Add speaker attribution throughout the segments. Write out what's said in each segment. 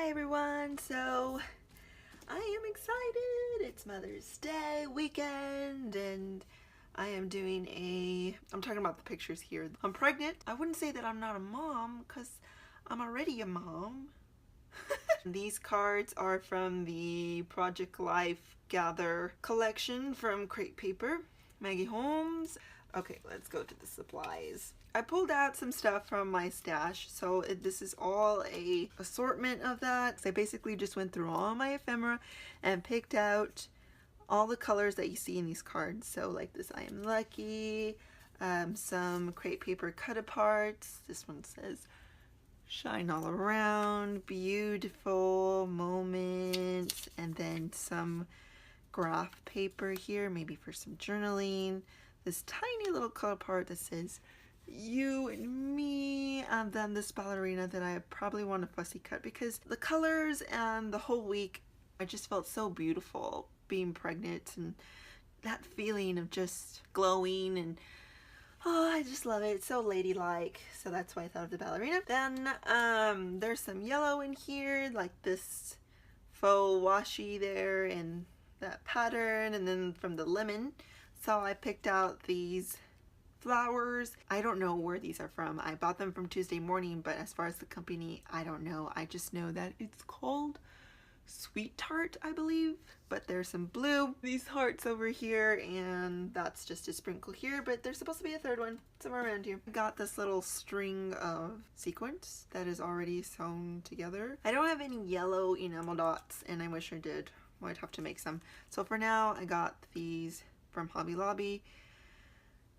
Speaker 1: Hi everyone, so I am excited. It's Mother's Day weekend and I am I'm talking about the pictures here. I'm pregnant. I wouldn't say that I'm not a mom because I'm already a mom. These cards are from the Project Life Gather collection from Crate Paper, Maggie Holmes. Okay, let's go to the supplies. I pulled out some stuff from my stash, so this is all a assortment of that. I basically just went through all my ephemera and picked out all the colors that you see in these cards. So like this I Am Lucky, some Crate Paper cut aparts. This one says Shine All Around, Beautiful Moments, and then some graph paper here, maybe for some journaling. This tiny little color part that says You and Me, and then this ballerina that I probably want to fussy cut because the colors and the whole week I just felt so beautiful being pregnant and that feeling of just glowing and oh, I just love it. It's so ladylike. So that's why I thought of the ballerina. Then there's some yellow in here, like this faux washi there and that pattern, and then from the lemon. So I picked out these flowers. I don't know where these are from. I bought them from Tuesday Morning, but as far as the company, I don't know. I just know that it's called Sweet Tart, I believe, but there's some blue, these hearts over here, and that's just a sprinkle here, but there's supposed to be a third one somewhere around here. I got this little string of sequins that is already sewn together. I don't have any yellow enamel dots, and I wish I did. Might have to make some. So for now, I got these from Hobby Lobby,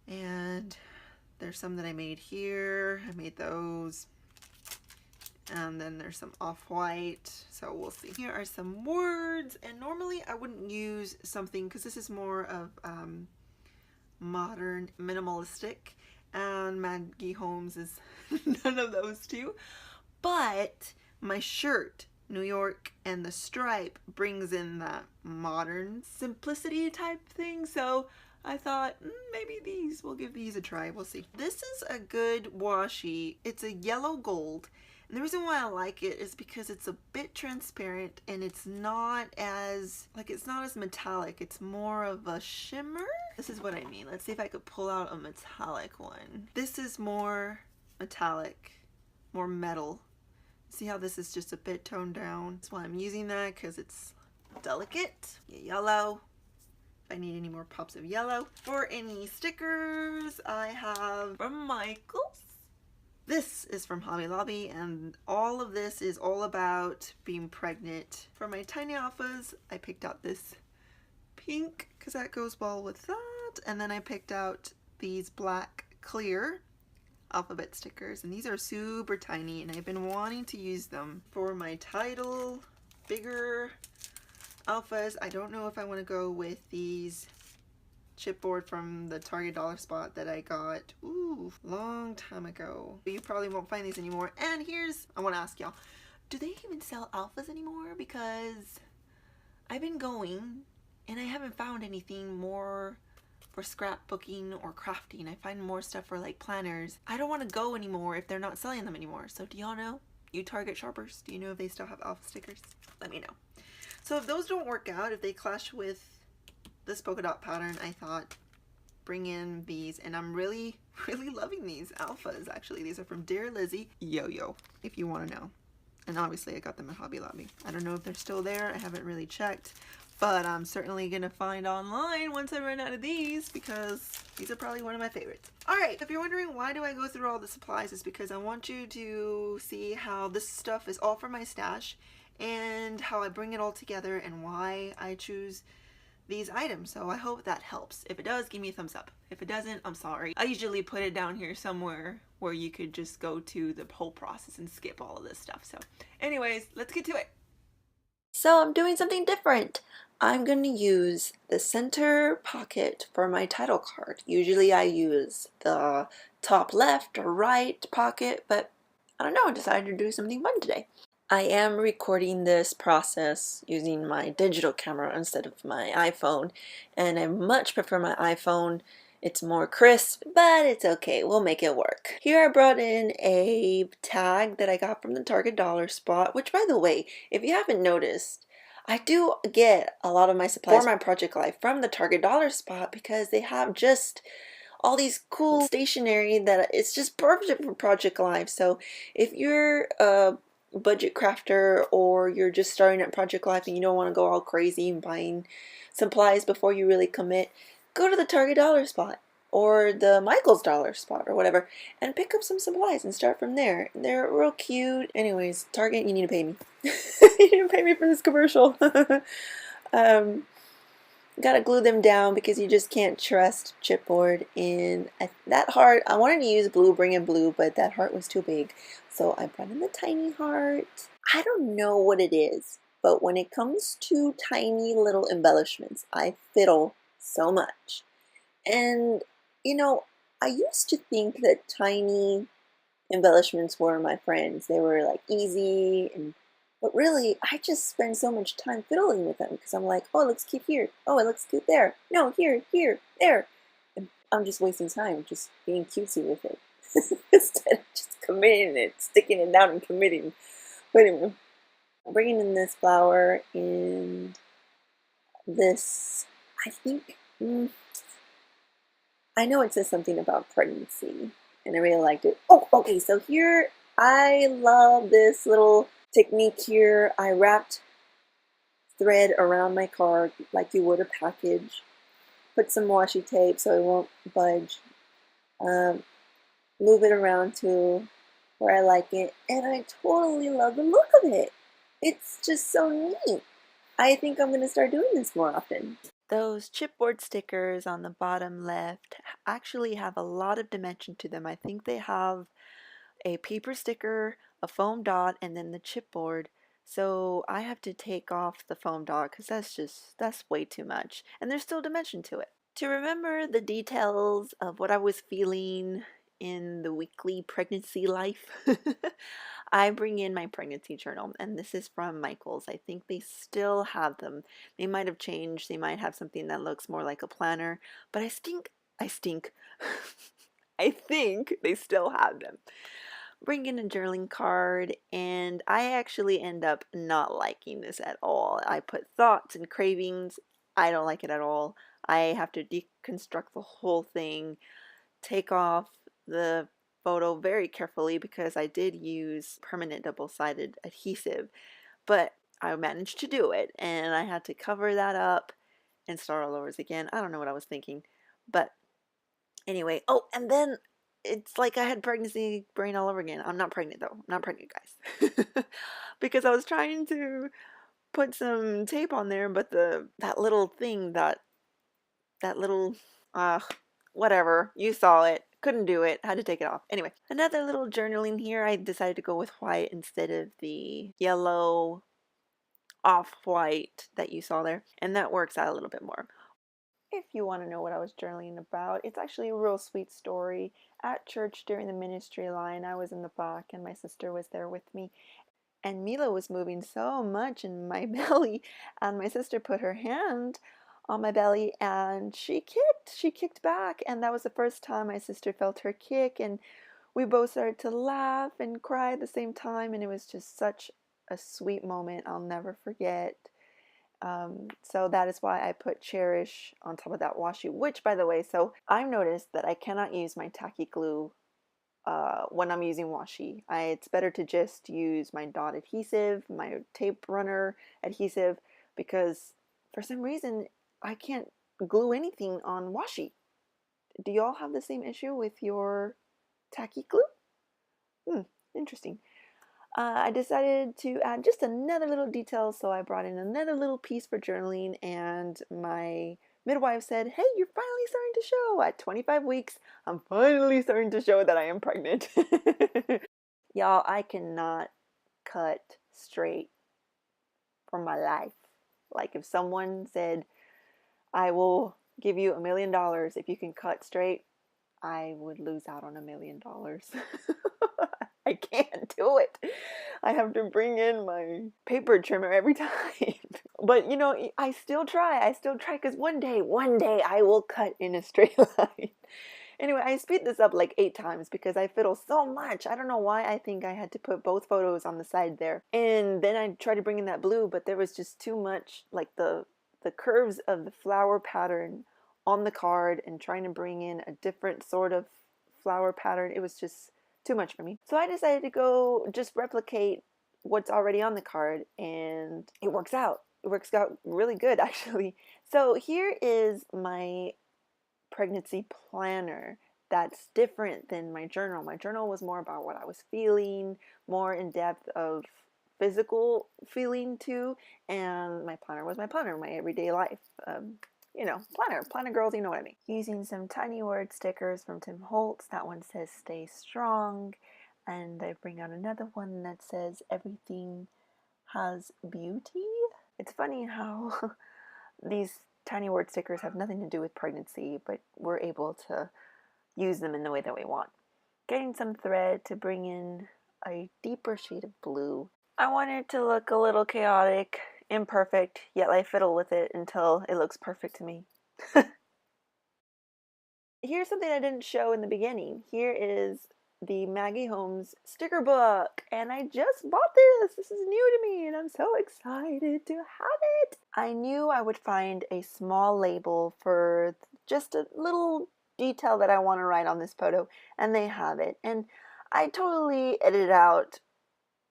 Speaker 1: and there's some that I made here. I made those. And then there's some off-white, so we'll see. Here are some words, and normally I wouldn't use something because this is more of modern, minimalistic, and Maggie Holmes is none of those two. But my shirt, New York and the stripe, brings in that modern simplicity type thing, so I thought maybe we'll give these a try. We'll see. This is a good washi. It's a yellow gold. And the reason why I like it is because it's a bit transparent and it's not as metallic. It's more of a shimmer. This is what I mean. Let's see if I could pull out a metallic one. This is more metallic, more metal. See how this is just a bit toned down? That's why I'm using that, because it's delicate. Yellow. If I need any more pops of yellow. For any stickers, I have from Michaels. This is from Hobby Lobby, and all of this is all about being pregnant. For my tiny alphas, I picked out this pink because that goes well with that, and then I picked out these black clear alphabet stickers, and these are super tiny, and I've been wanting to use them. For my title, bigger alphas, I don't know if I want to go with these chipboard from the Target dollar spot that I got long time ago. You probably won't find these anymore. And I want to ask y'all, do they even sell alphas anymore? Because I've been going and I haven't found anything more for scrapbooking or crafting. I find more stuff for like planners. I don't want to go anymore if they're not selling them anymore. So do y'all know? You Target shoppers, do you know if they still have alpha stickers? Let me know. So if those don't work out, if they clash with this polka dot pattern, I thought bring in these, and I'm really loving these alphas. Actually, these are from Dear Lizzie Yo-Yo, if you want to know. And obviously I got them at Hobby Lobby. I don't know if they're still there. I haven't really checked, but I'm certainly gonna find online once I run out of these, because these are probably one of my favorites. All right, if you're wondering why do I go through all the supplies, it's because I want you to see how this stuff is all from my stash and how I bring it all together and why I choose these items. So I hope that helps. If it does, give me a thumbs up. If it doesn't, I'm sorry. I usually put it down here somewhere where you could just go to the whole process and skip all of this stuff. So anyways, let's get to it. So I'm doing something different. I'm going to use the center pocket for my title card. Usually I use the top left or right pocket, but I don't know, I decided to do something fun today. I am recording this process using my digital camera instead of my iPhone, and I much prefer my iPhone It's more crisp, but it's okay. We'll make it work. Here I brought in a tag that I got from the Target dollar spot, which by the way, if you haven't noticed, I do get a lot of my supplies for my project life from the Target dollar spot because they have just all these cool stationery that it's just perfect for project life. So if you're a budget crafter or you're just starting at project life and you don't want to go all crazy and buying supplies before you really commit, go to the Target dollar spot or the Michael's dollar spot or whatever and pick up some supplies and start from there. They're real cute. Anyways, Target, you need to pay me. You need to pay me for this commercial. um, Gotta glue them down because you just can't trust chipboard. And that heart, I wanted to use blue, bring in blue, but that heart was too big. So I brought in the tiny heart. I don't know what it is, but when it comes to tiny little embellishments, I fiddle so much. And, you know, I used to think that tiny embellishments were my friends. They were like easy and but really I just spend so much time fiddling with them because I'm like, oh, it looks cute here. Oh, it looks cute there. No, here, here, there. And I'm just wasting time just being cutesy with it. Instead of just committing it, sticking it down and committing. But anyway, I'm bringing in this flower and this, I think, I know it says something about pregnancy, and I really liked it. Oh, okay, so here, I love this little technique here. I wrapped thread around my card like you would a package. Put some washi tape so it won't budge. Move it around to where I like it, and I totally love the look of it. It's just so neat. I think I'm going to start doing this more often. Those chipboard stickers on the bottom left actually have a lot of dimension to them. I think they have a paper sticker, a foam dot, and then the chipboard. So I have to take off the foam dot because that's way too much. And there's still dimension to it. To remember the details of what I was feeling in the weekly pregnancy life, I bring in my pregnancy journal, and this is from Michael's. I think they still have them. They might have changed. They might have something that looks more like a planner, but I stink. I think they still have them. Bring in a journaling card, and I actually end up not liking this at all. I put thoughts and cravings. I don't like it at all. I have to deconstruct the whole thing, take off the photo very carefully because I did use permanent double-sided adhesive, but I managed to do it, and I had to cover that up and start all over again. I don't know what I was thinking, but anyway. Oh, and then it's like I had pregnancy brain all over again. I'm not pregnant though. I'm not pregnant, guys. Because I was trying to put some tape on there, but that little thing, that little uh whatever, you saw it. Couldn't do it. Had to take it off. Anyway, another little journaling here. I decided to go with white instead of the yellow off-white that you saw there, and that works out a little bit more. If you want to know what I was journaling about, it's actually a real sweet story. At church during the ministry line, I was in the back and my sister was there with me. And Mila was moving so much in my belly, and my sister put her hand on my belly and she kicked. She kicked back, and that was the first time my sister felt her kick, and we both started to laugh and cry at the same time, and it was just such a sweet moment I'll never forget. So that is why I put cherish on top of that washi, which by the way, so I've noticed that I cannot use my tacky glue when I'm using washi. It's better to just use my dot adhesive, my tape runner adhesive, because for some reason I can't glue anything on washi. Do y'all have the same issue with your tacky glue? Interesting. I decided to add just another little detail, so I brought in another little piece for journaling, and my midwife said, hey, you're finally starting to show. At 25 weeks, I'm finally starting to show that I am pregnant. Y'all, I cannot cut straight for my life. Like if someone said, I will give you $1 million if you can cut straight, I would lose out on $1 million. I can't do it. I have to bring in my paper trimmer every time. But you know, I still try because one day I will cut in a straight line. Anyway, I speed this up like 8 times because I fiddle so much. I don't know why. I think I had to put both photos on the side there. And then I tried to bring in that blue, but there was just too much, like the curves of the flower pattern on the card, and trying to bring in a different sort of flower pattern. It was just too much for me. So I decided to go just replicate what's already on the card, and it works out. It works out really good, actually. So here is my pregnancy planner that's different than my journal. My journal was more about what I was feeling, more in depth of physical feeling too, and my planner was my planner, my everyday life. You know, planner girls, you know what I mean. Using some tiny word stickers from Tim Holtz. That one says stay strong, and I bring out another one that says everything has beauty. It's funny how these tiny word stickers have nothing to do with pregnancy, but we're able to use them in the way that we want. Getting some thread to bring in a deeper shade of blue. I want it to look a little chaotic, imperfect, yet I fiddle with it until it looks perfect to me. Here's something I didn't show in the beginning. Here is the Maggie Holmes sticker book, and I just bought this. This is new to me, and I'm so excited to have it. I knew I would find a small label for just a little detail that I want to write on this photo, and they have it. And I totally edited out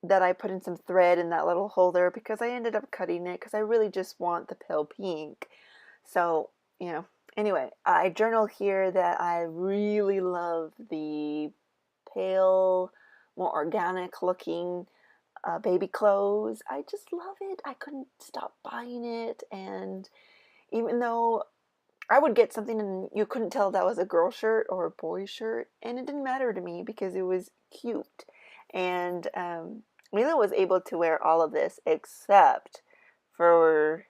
Speaker 1: that I put in some thread in that little holder because I ended up cutting it because I really just want the pale pink. So, you know, anyway, I journal here that I really love the pale, more organic looking baby clothes. I just love it. I couldn't stop buying it. And even though I would get something and you couldn't tell that was a girl shirt or a boy shirt, and it didn't matter to me because it was cute. And Mila was able to wear all of this except for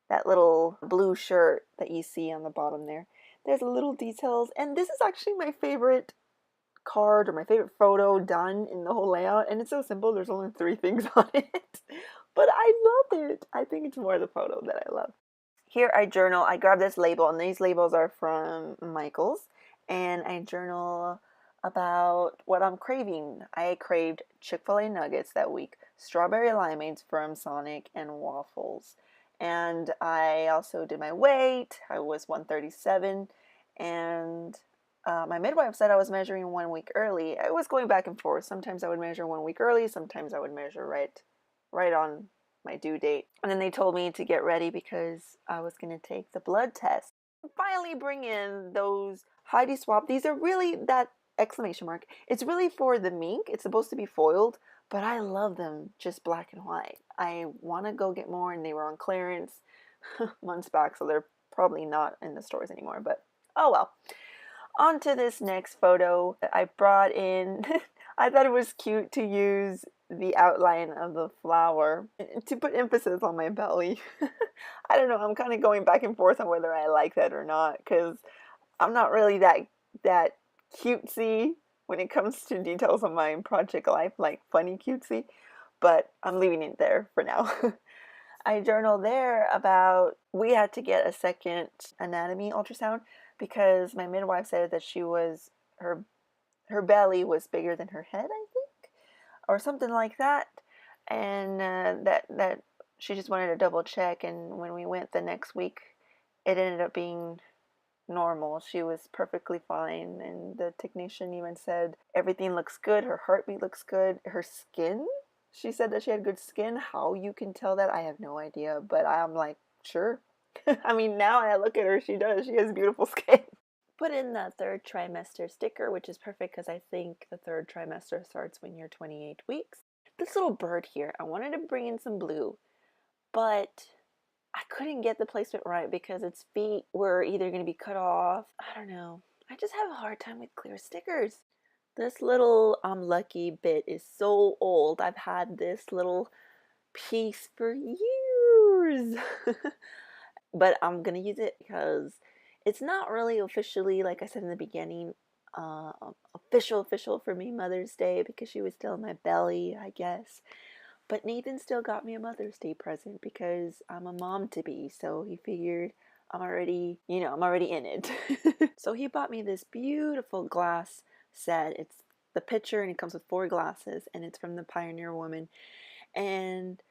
Speaker 1: that little blue shirt that you see on the bottom there. There's little details, and this is actually my favorite card or my favorite photo done in the whole layout, and it's so simple. There's only 3 things on it, but I love it. I think it's more the photo that I love. Here I journal. I grabbed this label, and these labels are from Michaels, and I journal about what I'm craving. I craved Chick-fil-A nuggets that week, strawberry limeades from Sonic, and waffles. And I also did my weight. I was 137, and my midwife said I was measuring 1 week early. I was going back and forth. Sometimes I would measure 1 week early. Sometimes I would measure right on my due date. And then they told me to get ready because I was going to take the blood test. Finally bring in those Heidi Swap. These are really that exclamation mark. It's really for the mink. It's supposed to be foiled, but I love them just black and white. I want to go get more, and they were on clearance months back, so they're probably not in the stores anymore, but oh well. On to this next photo. I brought in, I thought it was cute to use the outline of the flower to put emphasis on my belly. I don't know, I'm kind of going back and forth on whether I like that or not, because I'm not really that cutesy when it comes to details of my project life, like funny cutesy, but I'm leaving it there for now. I journal there about we had to get a second anatomy ultrasound because my midwife said that her belly was bigger than her head, I think, or something like that, and that she just wanted to double check. And when we went the next week, it ended up being normal. She was perfectly fine, and the technician even said everything looks good. Her heartbeat looks good. Her skin. She said that she had good skin. How you can tell that, I have no idea, but I'm like, sure. I mean, now I look at her, she does. She has beautiful skin. Put in the 3rd trimester sticker, which is perfect because I think the 3rd trimester starts when you're 28 weeks. This little bird here, I wanted to bring in some blue, but I couldn't get the placement right because its feet were either going to be cut off. I don't know. I just have a hard time with clear stickers. This little I'm lucky bit is so old. I've had this little piece for years. But I'm gonna use it because it's not really officially, like I said in the beginning, official for me Mother's Day because she was still in my belly, I guess.
Speaker 2: But Nathan still got me a Mother's Day present because I'm a mom to be, so he figured I'm already, I'm already in it. So he bought me this beautiful glass set. It's the pitcher and it comes with 4 glasses and it's from the Pioneer Woman. And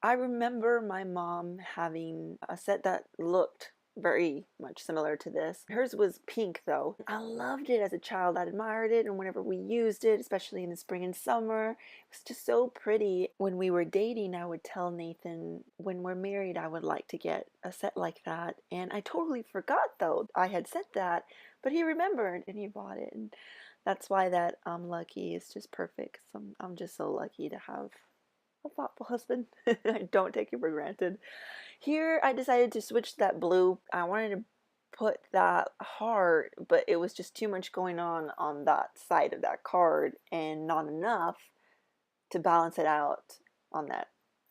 Speaker 2: I remember my mom having a set that looked very much similar to this. Hers was pink though. I loved it as a child. I admired it, and whenever we used it, especially in the spring and summer, it was just so pretty. When we were dating, I would tell Nathan, when we're married, I would like to get a set like that. And I totally forgot though I had said that, but he remembered and he bought it. And that's why that I'm lucky is just perfect. So I'm just so lucky to have a thoughtful husband. I don't take it for granted. Here, I decided to switch that blue. I wanted to put that heart, but it was just too much going on that side of that card and not enough to balance it out on that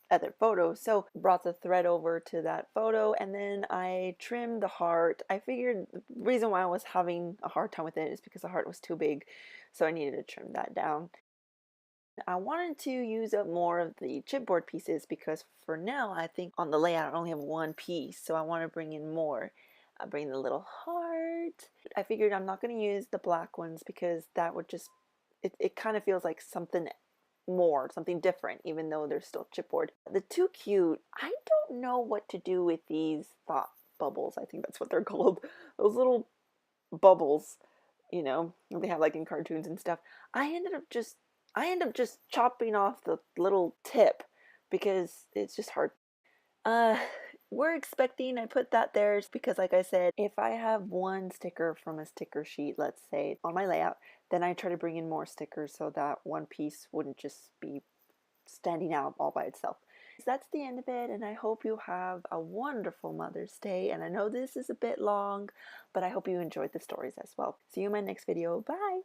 Speaker 2: other photo. So brought the thread over to that photo and then I trimmed the heart. I figured the reason why I was having a hard time with it is because the heart was too big, so I needed to trim that down. I wanted to use up more of the chipboard pieces because for now I think on the layout I only have one piece, so I want to bring in more. I bring the little heart. I figured I'm not going to use the black ones because that would just, it kind of feels like something more, something different, even though they're still chipboard. The Too Cute, I don't know what to do with these thought bubbles. I think that's what they're called. Those little bubbles, they have like in cartoons and stuff. I end up just chopping off the little tip because it's just hard. Uh, we're expecting, I put that there because like I said, if I have one sticker from a sticker sheet, let's say on my layout, then I try to bring in more stickers so that one piece wouldn't just be standing out all by itself. So that's the end of it, and I hope you have a wonderful Mother's Day. And I know this is a bit long, but I hope you enjoyed the stories as well. See you in my next video. Bye!